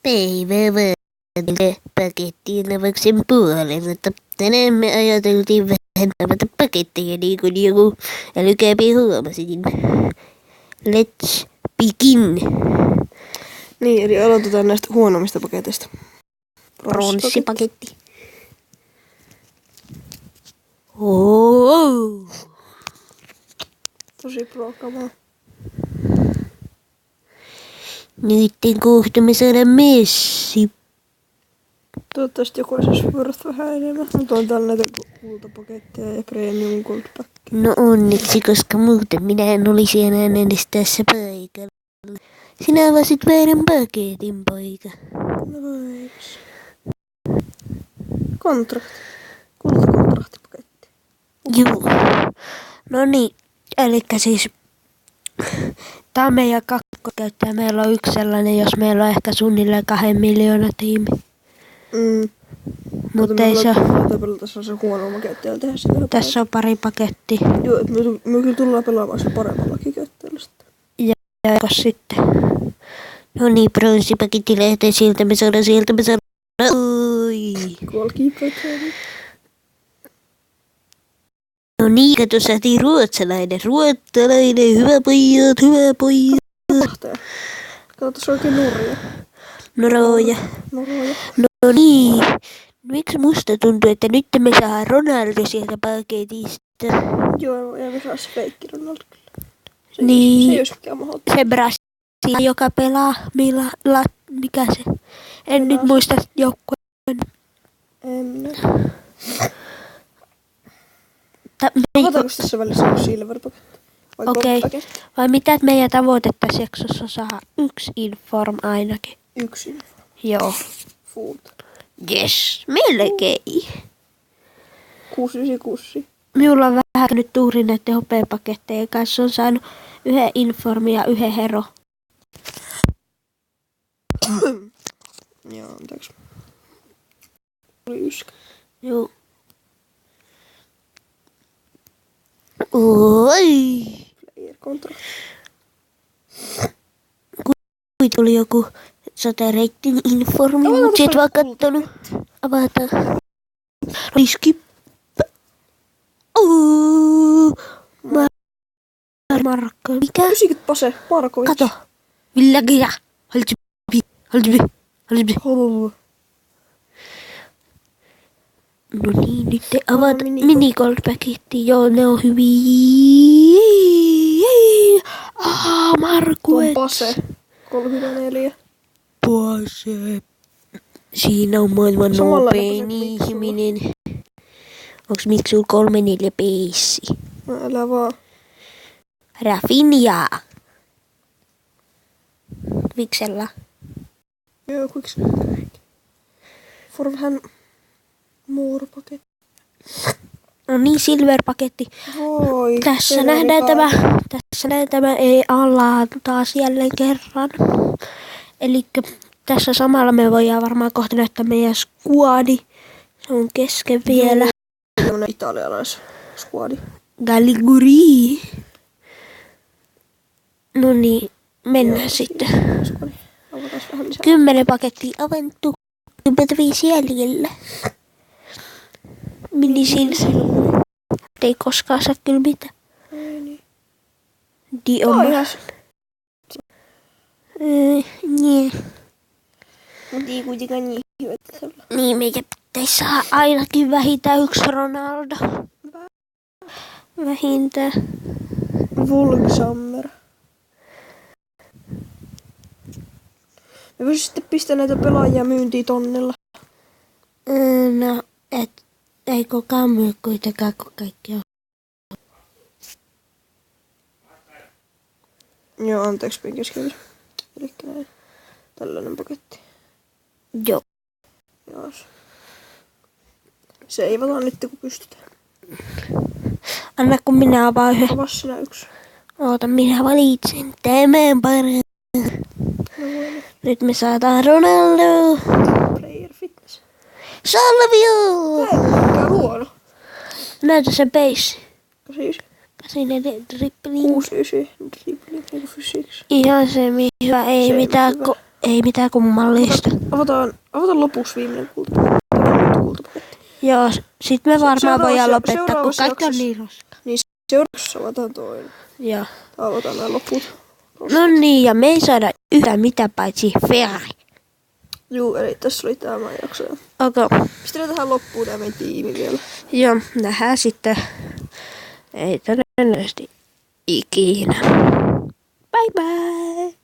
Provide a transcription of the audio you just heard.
Päivä vaatille pakettiin avaksen puolen, mutta tänään me ajateltiin vähentämättä paketteja niin kuin joku älykääpi huomasin. Let's begin. Niin, eli aloitetaan näistä huonommista paketeista. Pronssipaketti. Oh. Tosi pro-kamaa. Nyt kohta me saadaan messi. Toivottavasti jokaisessa worth vähän enemmän. Mutta on täällä näitä kultapaketteja ja premium gold pack. No onneksi, koska muuten minä en olisi enää edes tässä paikalla. Sinä avasit väärän paketin, poika. No eiks. Kontrahti. Kultakontrahtipaketti. Juu. No niin, elikkä siis tää on meidän kakkokäyttäjä. Meillä on yksi sellainen, jos meillä on ehkä suunnilleen 2 miljoonaa tiimi. Mutta ei se ole. Tässä on se huono paketti ja tehdä sitä. Tässä on pari pakettia. Joo, me kyllä tullaan pelaamaan sitä paremmallakin käyttäjällä sitten. Ja sitten. No niin, pronssipaketti lähtee sieltä me saadaan. Oi. Goalkeeper. No niin, kato saatiin ruotsalainen, hyvä pojat. Kato, tässä on oikein nurja. Noroja. No niin, miksi musta tuntuu, että nyt me saa Ronaldo sieltä paketista? Joo, ja me saa se feikki Ronaldo kyllä. Niin. Se ei olisi mikään mahdollista. Se Brasilia, joka pelaa, mikä se? En nyt muista joukkueen. En. Otetaanko tässä välissä joku silver-paketti? Okei. Vai mitä meidän tavoite tässä jaksossa on saada 1 inform ainakin? 1 inform. Joo. Food. Yes, melkein. 696. Minulla on vähän nyt tuuri näiden hopeapakettejen kanssa. On saanut 1 informi ja 1 hero. Joo, anteeksi. Oli yskä. Joo. Oi! Player contra. Kui tuli joku sote-reitin informi, mutta sit vaan kattonut. Avataan. Riski. Markka. Mikä? 90 pase. Markovic. Kato. Villagia. Haltipi. No niin, nyt te avata minigold-paketti. Joo, ne on hyviä. Markuet. Tuo pase. 34. Pase. Siinä on maailman nopein ihminen. Onks Miksul 34 peissi? No älä vaan. Rafinha. Viksellä. Joo, kuiks. For vähän muurapaketti. No niin, silver-paketti. Voi. Tässä nähdään tämä EA taas jälleen kerran. Elikkä tässä samalla me voidaan varmaan kohta näyttää meidän squadi. Se on kesken vielä. Tämmönen italialais-squadi. Galiguri. No niin, mennään sitten. Squadi. Avataan vähän lisää. 10 pakettia avantu. 25 jäljellä. Minisilsi. Ei koskaan saa kyllä mitään. Ei niin. Dioma. Niin. Mut ei kuitenkaan niin hyvä tällä. Niin, meidän pitäisi saada ainakin vähintään 1 Ronaldo. Vähintään. Vulgsammer. Me voisi sitten pistää näitä pelaajia myyntiin tonnilla. No, ei kukaan myy kuitenkaan, kun kaikki on. Joo, anteeksi, me keskeytys. Elikkä näin. Tällainen paketti. Joo. Jaas. Se ei vaan nyt, kun pystytään. Anna kun minä avaan yhden. Avaa sinä 1. Oota, minä valitsen tämän parhaan. No voi. Nyt me saadaan Ronaldo. Player fitness. Salvio! Tää ei ole mikään huono. Näytä sen peissi. 84, Dribbling. 69, dribbling, fysiiksi. Ihan se hyvä, ei Se mitään hyvä. Ei mitään kummallista. Avataan lopuksi viimeinen kultapaketti. Joo, sit me varmaan voidaan lopettaa, kun kaikki on jaksossa- niin roskaa. Niin seuraavassa avataan toinen. Joo. Avataan nämä loput. No niin, ja me ei saada yhtä mitä paitsi Ferrari. Juu, eli tässä oli tämä jakso. Okay. Pistetään tähän loppuun tämä meidän tiimi vielä. Joo, nähdään sitten. Ei todennäköisesti ikinä. Bye bye!